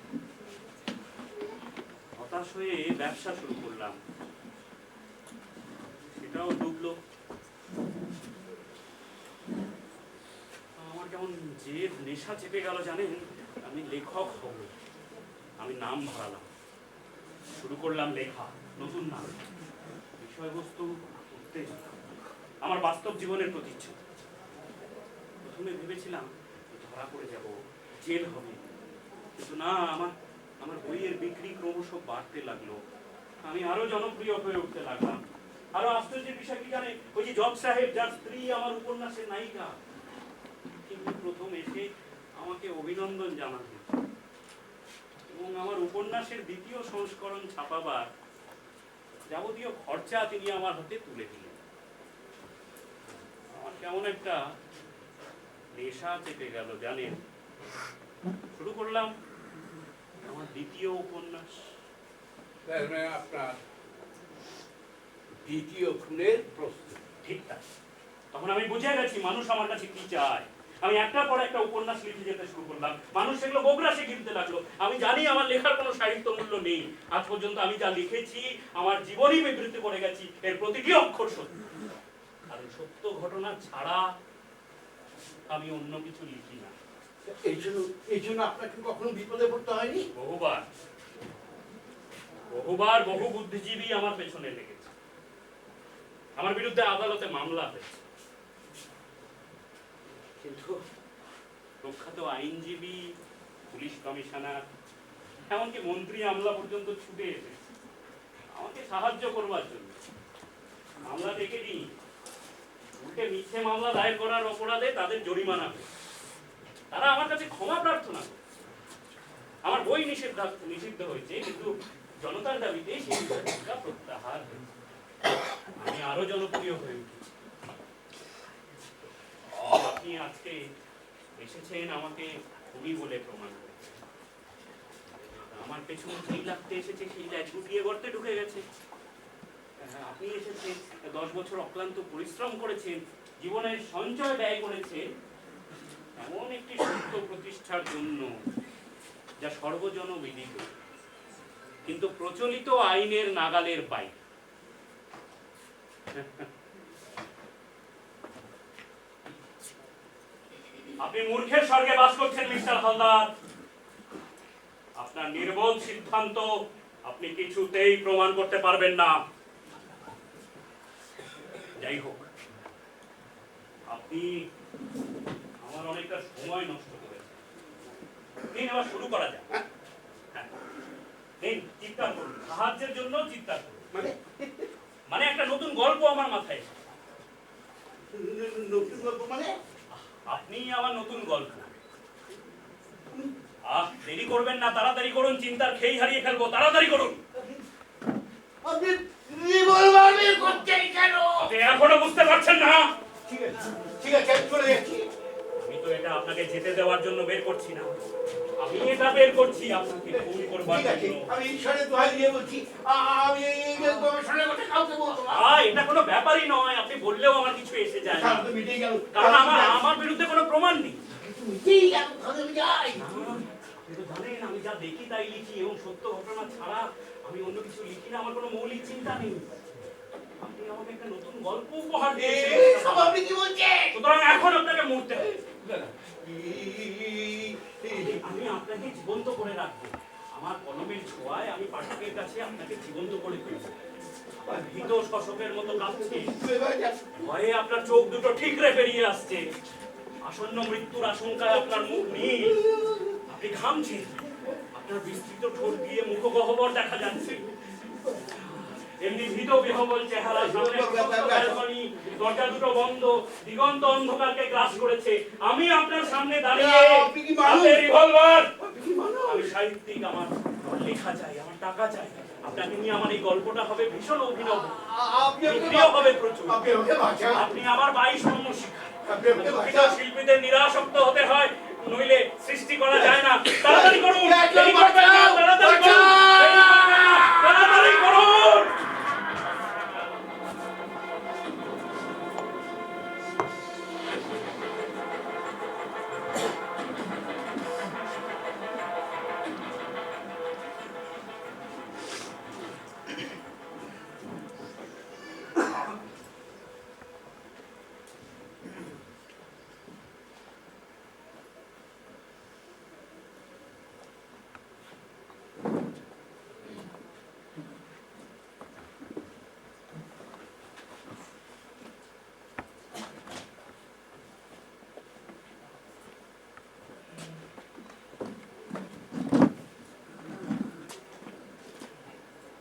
হতাশ হয়ে ব্যবসা শুরু করলাম, সেটাও ডুবলো। আমার কেমন যে নেশা চেপে গেল জানেন, আমি লেখক হব। আমি নাম ভাড়ালাম, শুরু করলাম লেখা, নতুন নাম, বিষয়বস্তু উত্তেজনা, আমার বাস্তব জীবনের প্রতিচ্ছবি। প্রথমে ভেবেছিলাম ধরা পড়ে যাব, জেল হবে, কিন্তু না, আমার বইয়ের বিক্রি ক্রমশ বাড়তে লাগলো। আমি আরো জনপ্রিয় হয়ে উঠতে লাগলাম। আরো আশ্চর্যের বিষয় কি জানে, ওই যে জজ সাহেব যার স্ত্রী আমার উপন্যাসের নায়িকা, কিন্তু প্রথম এসে আমাকে অভিনন্দন জানালেন এবং আমার উপন্যাসের দ্বিতীয় সংস্করণ ছাপাবার যাবতীয় খরচা তিনি আমার হাতে তুলে দিলেন। আমার কেমন একটা নেশা চেপে গেল জানেন। শুরু করলাম আমার দ্বিতীয় উপন্যাস। আপনার দ্বিতীয় খুনের প্রস্তুতি? ঠিক তাই। তখন আমি বুঝে গেছি মানুষ আমার কাছে কি চায়। আমি একটার পর একটা উপন্যাস লিখে যেতে শুরু করলাম, মানুষ সেগুলো গোগ্রাসে কিনতে লাগলো। আমি জানি আমার লেখার কোনো সাহিত্য মূল্য নেই। আজ পর্যন্ত আমি যা লিখেছি আমার জীবনই বিবৃতি করে গেছি, এর প্রতিটি অক্ষর সত্য। কারণ সত্য ঘটনা ছাড়া আমি অন্য কিছু লিখি না। এই জন্য আপনাকে কখনো বিপদে পড়তে হয়নি? বহুবার বহুবার বহু বুদ্ধিজীবী আমার পেছনে লেগেছে, আমার বিরুদ্ধে আদালতে মামলা হয়েছে, কিন্তু প্রখ্যাত আইনজীবী, পুলিশ কমিশনার, এমনকি মন্ত্রী আমলা পর্যন্ত ছুটে এসেছে আমাকে সাহায্য করবার জন্য। মামলা দেখেনি, উল্টে মিথ্যে মামলা দায়ের করার অপরাধে তাদের জরিমানা হয়েছে। তারা আমার কাছে ক্ষমা প্রার্থনা করে। আমার বই নিষিদ্ধ হয়েছে, কিন্তু জনতার দাবিতে সেই নিষেধাজ্ঞা প্রত্যাহার হয়েছে। আমি আরো জনপ্রিয় হয়ে উঠেছি। আপনি আজকে এসেছেন আমাকে খুবই বলে প্রমাণ করেছেন। আমার পেছনে যেই লাগতে এসেছে সেই লাইট গুটিয়ে গর্তে ঢুকে গেছে। আপনি এসেছেন, 10 বছর অক্লান্ত পরিশ্রম করেছেন, জীবনের সঞ্চয় ব্যয় করেছেন এমন একটি সত্য প্রতিষ্ঠার জন্য যা সর্বজন বিদিত, কিন্তু প্রচলিত আইনের নাগালের বাইরে। আপনি মূর্খের স্বর্গে বাস করছেন মিস্টার হালদার। আপনার নির্বোধ সিদ্ধান্ত আপনি কিছুতেই প্রমাণ করতে পারবেন না। যাই হোক, আপনি আমার অনেকটা সময় নষ্ট করেছেন। নিন, আবার শুরু করা যাক। হ্যাঁ, নিন, চিৎকার করুন, সাহায্যের জন্য চিৎকার করুন। মানে একটা নতুন গল্প আমার মাথায়। নতুন গল্প মানে? আপনি আমার নতুন গল্প। দেরি করবেন না, তাড়াতাড়ি করুন, চিন্তার খেই হারিয়ে ফেলবো, তাড়াতাড়ি করুন। আপনি রিভলভার বের করছেন কেন? আপনি এখনো বুঝতে পারছেন না? ঠিক আছে আমি চলে যাচ্ছি। আমি তো এটা আপনাকে যেতে দেওয়ার জন্য বের করছি না, আমি এটা বের করছি আপনাকে খুন করবার জন্য। আমি ঈশ্বরের দোহাই দিয়ে বলছি, আমি এই গবেষণার কথা কাউকে বলবো না। এটা কোনো ব্যাপারই নয়, আপনি বললেও আমার কিছু এসে যায় না, তো মিটে গেল। কারণ আমার বিরুদ্ধে কোনো প্রমাণ নেই। মিটেই গেল, তাহলে আমি যাই। আপনি তো জানেন আমি যা দেখি তাই লিখি, এবং সত্য ঘটনা ছাড়া আমি অন্য কিছু লিখি না। আমার কোনো মৌলিক চিন্তা নেই। আপনি আমাকে একটা নতুন গল্প উপহার দিয়েছেন, আপনি কি বলছেন? সুতরাং এখন আপনাকে মরতে হবে। আমি আপনাকে জীবন্ত করে রাখবো, আমার কলমের ছোঁয়ায় আমি পাঠকের কাছে আপনাকে জীবন্ত করে তুলব। আর ভীত শশকের মতো কাঁপছে, ভয়ে আপনার চোখ দুটো ঠিকরে বেরিয়ে আসছে, আসন্ন মৃত্যুর আশঙ্কায় আপনার মুখ নীল, আপনি ঘামছেন, আপনার বিস্তৃত ঠোঁট দিয়ে মুখগহ্বর দেখা যাচ্ছে। এমনি ভীত বিহবল চেহারা, সামনে ব্যালকনি, দরজা দুটো বন্ধ, দিগন্ত অন্ধকারকে গ্রাস করেছে। আমি আপনার সামনে দাঁড়িয়ে, হাতে রিভলভার। আমি সাহিত্যিক, আমার লেখা চাই, আমার টাকা চাই। আপনাকে নিয়ে আমার এই গল্পটা হবে ভীষণ অভিনব, প্রিয় হবে প্রচুর। আপনি আমার 22 নম্বর শিক্ষা। শিল্পীদের নিরাসক্ত হতে হয়, নইলে সৃষ্টি করা যায় না। তাড়াতাড়ি করুন, দেরি করবেন না, তাড়াতাড়ি করুন, তাড়াতাড়ি করুন।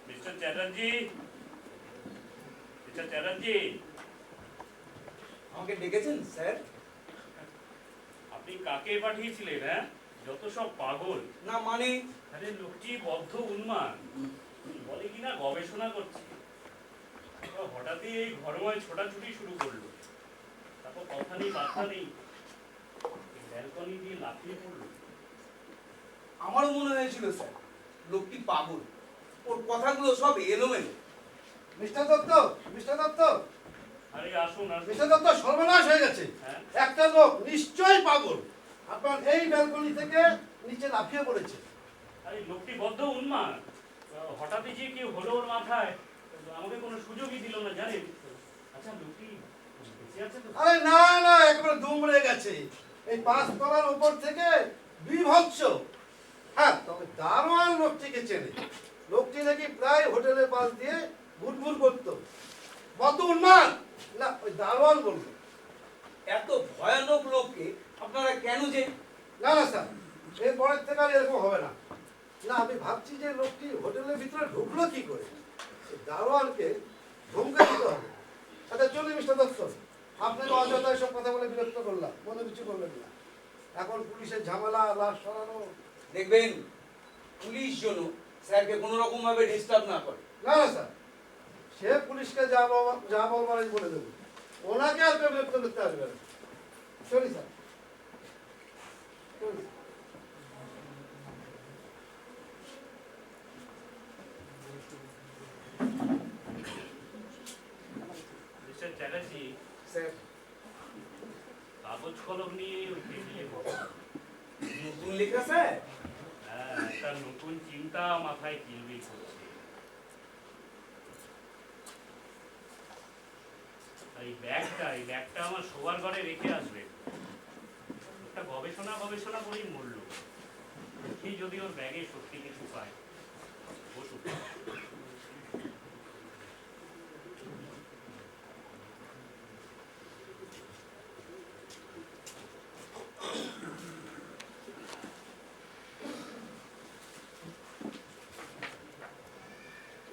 মিস্টার চ্যাটার্জি, মিস্টার চ্যাটার্জি, আমাকে ডেকেছেন স্যার? আপনি কাকে পাঠিয়েছিলেন? হ্যাঁ, যত সব পাগল। না মানে? আরে লোকটি বদ্ধ উন্মাদ, বলে কিনা গবেষণা করছে, হঠাৎই এই ঘরময় ছোটাছুটি শুরু করলো, তারপর কথা নেই বার্তা নেই, ব্যালকনি দিয়ে লাফিয়ে পড়লো। আমারও মনে হয়েছিল স্যার লোকটি পাগল, ওর কথাগুলো সব এলোমেলো। মিস্টার দত্ত, মিস্টার দত্ত, আরে আসুন আসুন। মিস্টার দত্ত, সর্বনাশ হয়ে গেছে। হ্যাঁ? একটা লোক নিশ্চয়ই পাগল আপনার এই ব্যালকনি থেকে নিচে লাফিয়ে পড়েছে। আরে লোকটি বদ্ধ উন্মাদ, হঠাৎই যে কি হলো ওর মাথায়, আমাকে কোনো সুযোগই দিল না, জানেন? আচ্ছা, লোকটি বেঁচে আছে তো? আরে না না, একেবারে দুমড়ে গেছে। এই 5 তলার উপর থেকে বিভৎস। হ্যাঁ, তবে দারোয়ান লোকটিকে চেনে। লোকটি নাকি প্রায় হোটেলের পাশ দিয়ে ঘুরঘুর করতো। বদ্ধ উন্মাদ না, ওই দারোয়ান বললো। এত ভয়ানক লোককে আপনারা কেন যে? না না স্যার, এর পরের থেকে আর এরকম হবে না। না, আমি ভাবছি যে লোকটি হোটেলের ভিতরে ঢুকলো কি করে, দারোয়ানকে ধমকে দিতে হবে। আচ্ছা চলুন মিস্টার দত্ত, আপনাকে অযথা সব কথা বলে বিরক্ত করলাম, মনে কিছু করবেন না। এখন পুলিশের ঝামেলা, লাশ সরানো। দেখবেন পুলিশ যেন স্যারকে কোনো রকম ভাবে ডিস্টার্ব না করে। না না স্যার, সে পুলিশকে যা বলবার আমি বলে দেবো, ওনাকে আর কেউ বিরক্ত করতে আসবে না। চলি স্যার, চলি। মিস্টার চ্যাটার্জি, স্যার কাগজ কলম নিয়ে ওই টেবিলে বসা। নতুন লেখা স্যার? হ্যাঁ, একটা নতুন চিন্তা মাথায় কিলবিল করছে। এই ব্যাগটা আমার শোবার ঘরে রেখে আসবে। একটা গবেষণা করেই মরল। দেখি যদি ওর ব্যাগে সত্যি কিছু পায়। বসুন।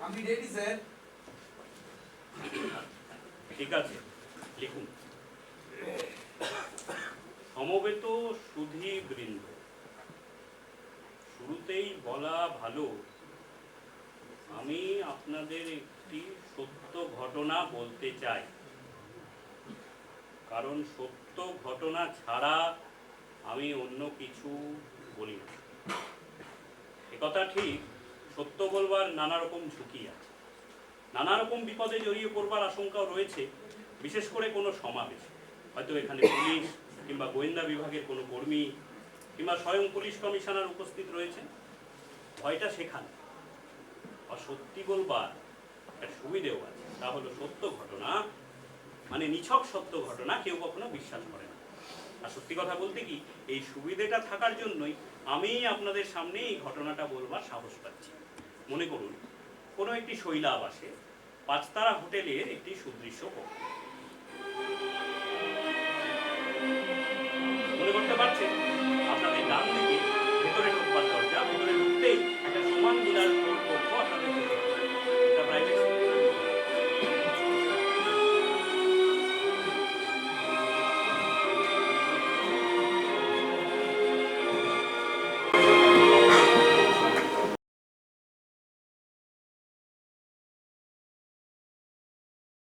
আমি রেডি স্যার। ঠিক আছে, লিখুন। সমবেত সুধীবৃন্দ, শুরুতেই বলা ভালো, আমি আপনাদের একটি সত্য ঘটনা বলতে চাই, কারণ সত্য ঘটনা ছাড়া আমি অন্য কিছু বলি না। একথা ঠিক, সত্য বলবার নানা রকম ঝুঁকি আছে, নানা রকম বিপদে জড়িয়ে পড়বার আশঙ্কাও রয়েছে। বিশেষ করে কোনো সমাবেশ, হয়তো এখানে পুলিশ কিংবা গোয়েন্দা বিভাগের কোনো কর্মী কিংবা স্বয়ং পুলিশ কমিশনার উপস্থিত রয়েছেন, ভয়টা সেখানে। আর সত্যি বলবার একটা সুবিধেও আছে, তা হলো সত্য ঘটনা মানে নিছক সত্য ঘটনা কেউ কখনো বিশ্বাস করে না। আর সত্যি কথা বলতে কি, এই সুবিধেটা থাকার জন্যই আমি আপনাদের সামনে এই ঘটনাটা বলবার সাহস পাচ্ছি। মনে করুন, কোনো একটি শৈলাবাসে 5 তারা হোটেলের একটি সুদৃশ্য কক্ষ।